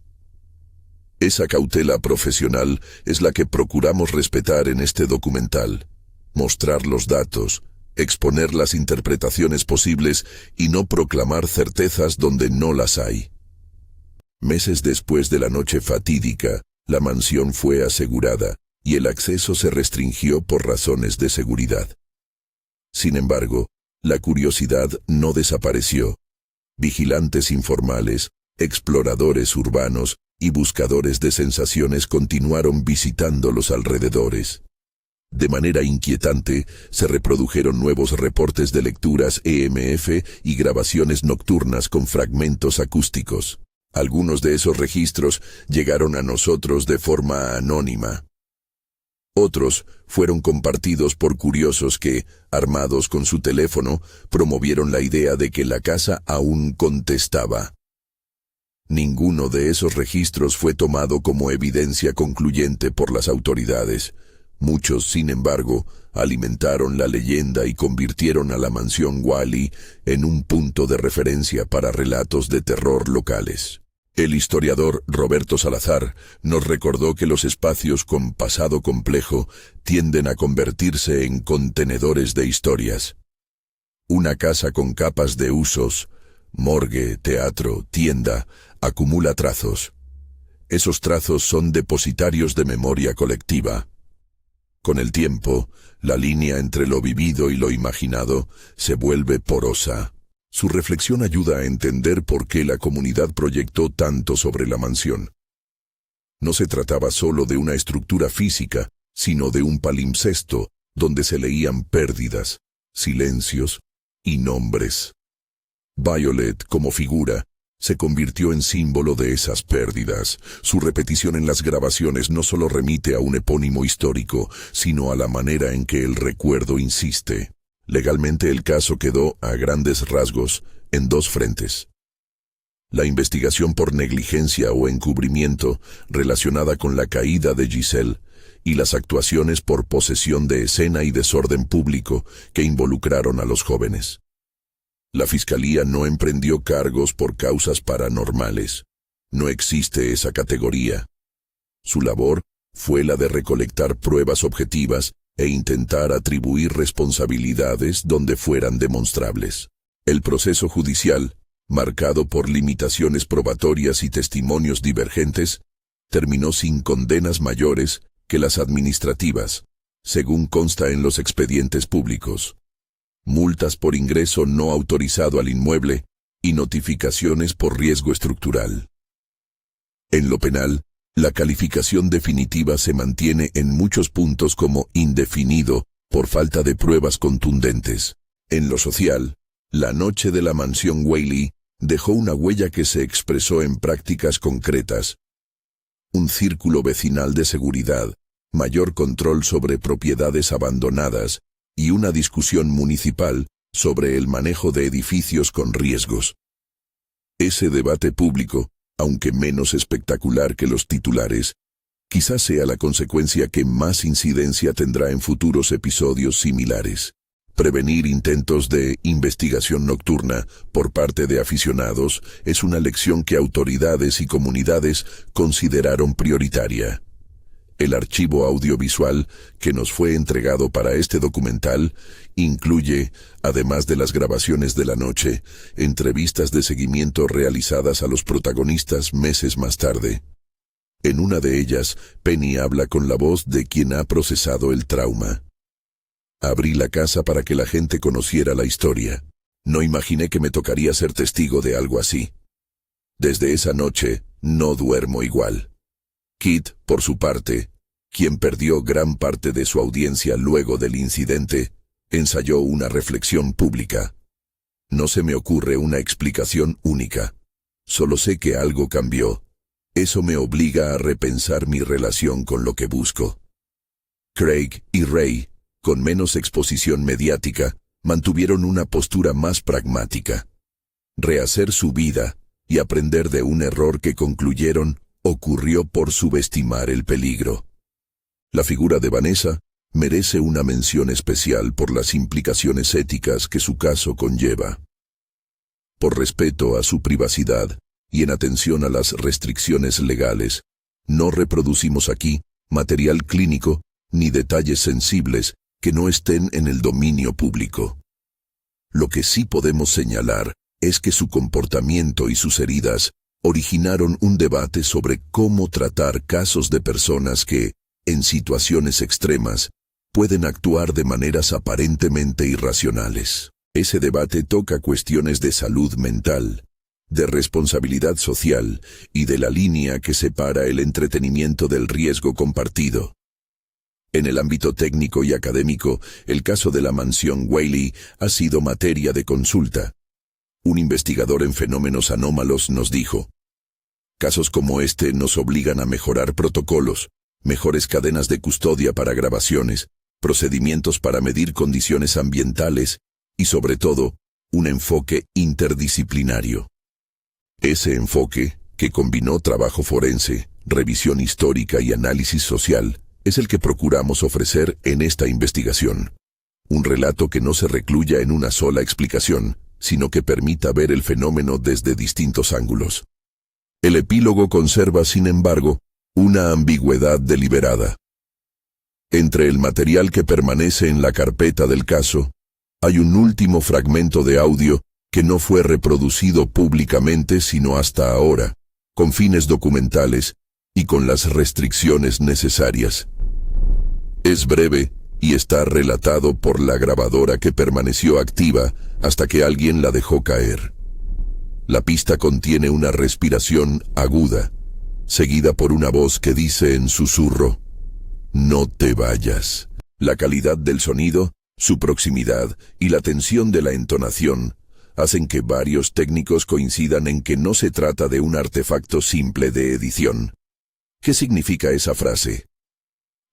Esa cautela profesional es la que procuramos respetar en este documental: mostrar los datos, exponer las interpretaciones posibles y no proclamar certezas donde no las hay. Meses después de la noche fatídica, la mansión fue asegurada y el acceso se restringió por razones de seguridad. Sin embargo, la curiosidad no desapareció. Vigilantes informales, exploradores urbanos y buscadores de sensaciones continuaron visitando los alrededores. De manera inquietante, se reprodujeron nuevos reportes de lecturas EMF y grabaciones nocturnas con fragmentos acústicos. Algunos de esos registros llegaron a nosotros de forma anónima. Otros fueron compartidos por curiosos que, armados con su teléfono, promovieron la idea de que la casa aún contestaba. Ninguno de esos registros fue tomado como evidencia concluyente por las autoridades. Muchos, sin embargo, alimentaron la leyenda y convirtieron a la mansión Wally en un punto de referencia para relatos de terror locales. El historiador Roberto Salazar nos recordó que los espacios con pasado complejo tienden a convertirse en contenedores de historias. Una casa con capas de usos, morgue, teatro, tienda, acumula trazos. Esos trazos son depositarios de memoria colectiva. Con el tiempo, la línea entre lo vivido y lo imaginado se vuelve porosa. Su reflexión ayuda a entender por qué la comunidad proyectó tanto sobre la mansión. No se trataba solo de una estructura física, sino de un palimpsesto donde se leían pérdidas, silencios y nombres. Violet, como figura, se convirtió en símbolo de esas pérdidas. Su repetición en las grabaciones no solo remite a un epónimo histórico, sino a la manera en que el recuerdo insiste. Legalmente el caso quedó, a grandes rasgos, en dos frentes. La investigación por negligencia o encubrimiento relacionada con la caída de Giselle y las actuaciones por posesión de escena y desorden público que involucraron a los jóvenes. La Fiscalía no emprendió cargos por causas paranormales. No existe esa categoría. Su labor fue la de recolectar pruebas objetivas e intentar atribuir responsabilidades donde fueran demostrables. El proceso judicial, marcado por limitaciones probatorias y testimonios divergentes, terminó sin condenas mayores que las administrativas, según consta en los expedientes públicos. Multas por ingreso no autorizado al inmueble y notificaciones por riesgo estructural. En lo penal, la calificación definitiva se mantiene en muchos puntos como indefinido por falta de pruebas contundentes. En lo social, la noche de la mansión Whaley dejó una huella que se expresó en prácticas concretas. Un círculo vecinal de seguridad, mayor control sobre propiedades abandonadas y una discusión municipal sobre el manejo de edificios con riesgos. Ese debate público, aunque menos espectacular que los titulares, quizás sea la consecuencia que más incidencia tendrá en futuros episodios similares. Prevenir intentos de investigación nocturna por parte de aficionados es una lección que autoridades y comunidades consideraron prioritaria. El archivo audiovisual que nos fue entregado para este documental incluye, además de las grabaciones de la noche, entrevistas de seguimiento realizadas a los protagonistas meses más tarde. En una de ellas, Penny habla con la voz de quien ha procesado el trauma. Abrí la casa para que la gente conociera la historia. No imaginé que me tocaría ser testigo de algo así. Desde esa noche, no duermo igual. Kit, por su parte, quien perdió gran parte de su audiencia luego del incidente, ensayó una reflexión pública. No se me ocurre una explicación única. Solo sé que algo cambió. Eso me obliga a repensar mi relación con lo que busco. Craig y Ray, con menos exposición mediática, mantuvieron una postura más pragmática. Rehacer su vida y aprender de un error que concluyeron ocurrió por subestimar el peligro. La figura de Vanessa merece una mención especial por las implicaciones éticas que su caso conlleva. Por respeto a su privacidad y en atención a las restricciones legales, no reproducimos aquí material clínico ni detalles sensibles que no estén en el dominio público. Lo que sí podemos señalar es que su comportamiento y sus heridas originaron un debate sobre cómo tratar casos de personas que, en situaciones extremas, pueden actuar de maneras aparentemente irracionales. Ese debate toca cuestiones de salud mental, de responsabilidad social y de la línea que separa el entretenimiento del riesgo compartido. En el ámbito técnico y académico, el caso de la mansión Whaley ha sido materia de consulta. Un investigador en fenómenos anómalos nos dijo: casos como este nos obligan a mejorar protocolos, mejores cadenas de custodia para grabaciones, procedimientos para medir condiciones ambientales y, sobre todo, un enfoque interdisciplinario. Ese enfoque, que combinó trabajo forense, revisión histórica y análisis social, es el que procuramos ofrecer en esta investigación. Un relato que no se recluya en una sola explicación, sino que permita ver el fenómeno desde distintos ángulos. El epílogo conserva, sin embargo, una ambigüedad deliberada. Entre el material que permanece en la carpeta del caso, hay un último fragmento de audio que no fue reproducido públicamente sino hasta ahora, con fines documentales y con las restricciones necesarias. Es breve y está relatado por la grabadora que permaneció activa hasta que alguien la dejó caer. La pista contiene una respiración aguda, seguida por una voz que dice en susurro: «No te vayas». La calidad del sonido, su proximidad y la tensión de la entonación hacen que varios técnicos coincidan en que no se trata de un artefacto simple de edición. ¿Qué significa esa frase?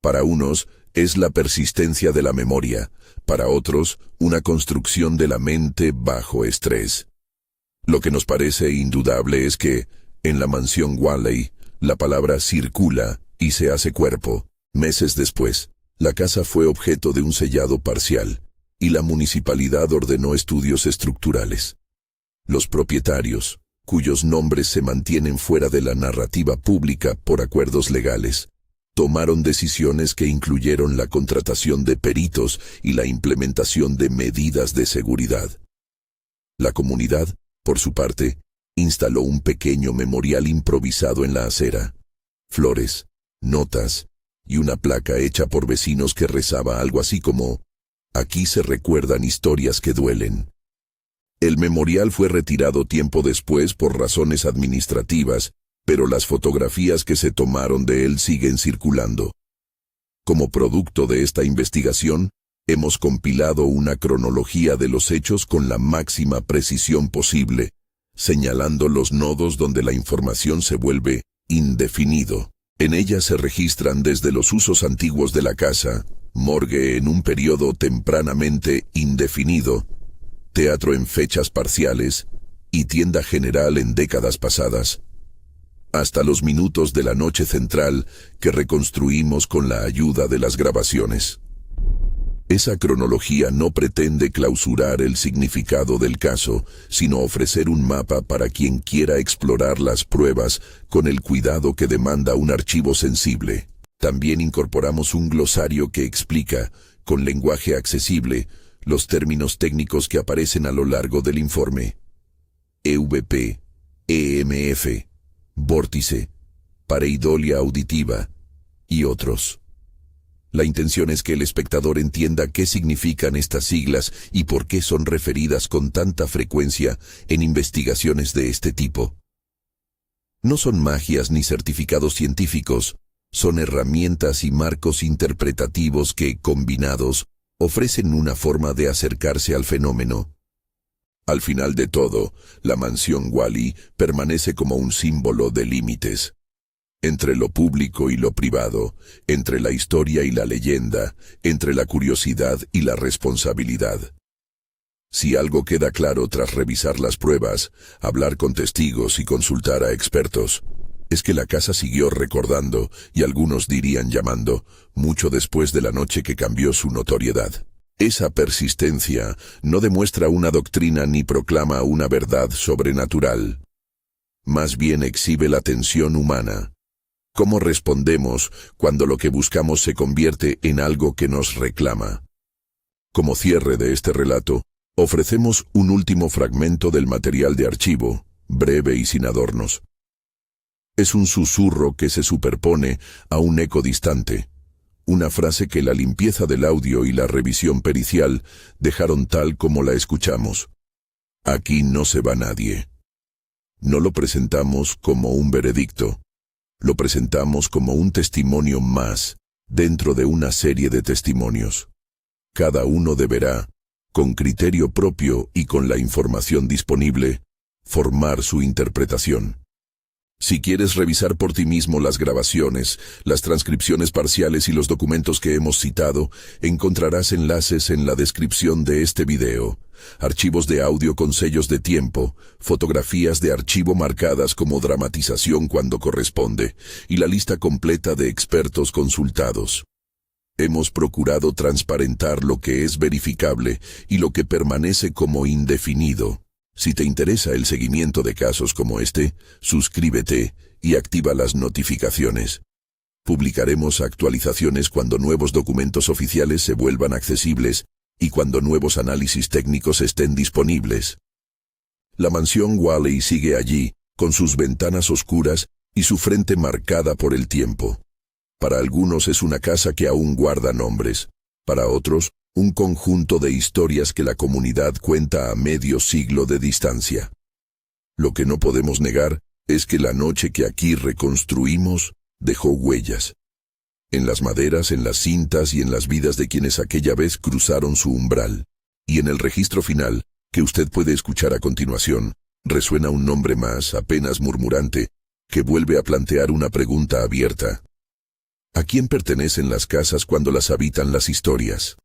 Para unos, es la persistencia de la memoria, para otros, una construcción de la mente bajo estrés. Lo que nos parece indudable es que, en la mansión Whalley, la palabra circula y se hace cuerpo. Meses después, la casa fue objeto de un sellado parcial, y la municipalidad ordenó estudios estructurales. Los propietarios, cuyos nombres se mantienen fuera de la narrativa pública por acuerdos legales, tomaron decisiones que incluyeron la contratación de peritos y la implementación de medidas de seguridad. La comunidad, por su parte, instaló un pequeño memorial improvisado en la acera. Flores, notas y una placa hecha por vecinos que rezaba algo así como: «Aquí se recuerdan historias que duelen». El memorial fue retirado tiempo después por razones administrativas, pero las fotografías que se tomaron de él siguen circulando. Como producto de esta investigación, hemos compilado una cronología de los hechos con la máxima precisión posible, señalando los nodos donde la información se vuelve indefinido. En ella se registran desde los usos antiguos de la casa, morgue en un periodo tempranamente indefinido, teatro en fechas parciales y tienda general en décadas pasadas, hasta los minutos de la noche central que reconstruimos con la ayuda de las grabaciones. Esa cronología no pretende clausurar el significado del caso, sino ofrecer un mapa para quien quiera explorar las pruebas con el cuidado que demanda un archivo sensible. También incorporamos un glosario que explica, con lenguaje accesible, los términos técnicos que aparecen a lo largo del informe. EVP, EMF, vórtice, pareidolia auditiva y otros. La intención es que el espectador entienda qué significan estas siglas y por qué son referidas con tanta frecuencia en investigaciones de este tipo. No son magias ni certificados científicos, son herramientas y marcos interpretativos que, combinados, ofrecen una forma de acercarse al fenómeno. Al final de todo, la mansión Whalley permanece como un símbolo de límites. Entre lo público y lo privado, entre la historia y la leyenda, entre la curiosidad y la responsabilidad. Si algo queda claro tras revisar las pruebas, hablar con testigos y consultar a expertos, es que la casa siguió recordando, y algunos dirían llamando, mucho después de la noche que cambió su notoriedad. Esa persistencia no demuestra una doctrina ni proclama una verdad sobrenatural. Más bien exhibe la tensión humana. ¿Cómo respondemos cuando lo que buscamos se convierte en algo que nos reclama? Como cierre de este relato, ofrecemos un último fragmento del material de archivo, breve y sin adornos. Es un susurro que se superpone a un eco distante, una frase que la limpieza del audio y la revisión pericial dejaron tal como la escuchamos. Aquí no se va nadie. No lo presentamos como un veredicto. Lo presentamos como un testimonio más, dentro de una serie de testimonios. Cada uno deberá, con criterio propio y con la información disponible, formar su interpretación. Si quieres revisar por ti mismo las grabaciones, las transcripciones parciales y los documentos que hemos citado, encontrarás enlaces en la descripción de este video, archivos de audio con sellos de tiempo, fotografías de archivo marcadas como dramatización cuando corresponde, y la lista completa de expertos consultados. Hemos procurado transparentar lo que es verificable y lo que permanece como indefinido, Si te interesa el seguimiento de casos como este, suscríbete y activa las notificaciones. Publicaremos actualizaciones cuando nuevos documentos oficiales se vuelvan accesibles y cuando nuevos análisis técnicos estén disponibles. La mansión Whalley sigue allí, con sus ventanas oscuras y su frente marcada por el tiempo. Para algunos es una casa que aún guarda nombres. Para otros, un conjunto de historias que la comunidad cuenta a medio siglo de distancia. Lo que no podemos negar es que la noche que aquí reconstruimos dejó huellas. En las maderas, en las cintas y en las vidas de quienes aquella vez cruzaron su umbral. Y en el registro final, que usted puede escuchar a continuación, resuena un nombre más, apenas murmurante, que vuelve a plantear una pregunta abierta. ¿A quién pertenecen las casas cuando las habitan las historias?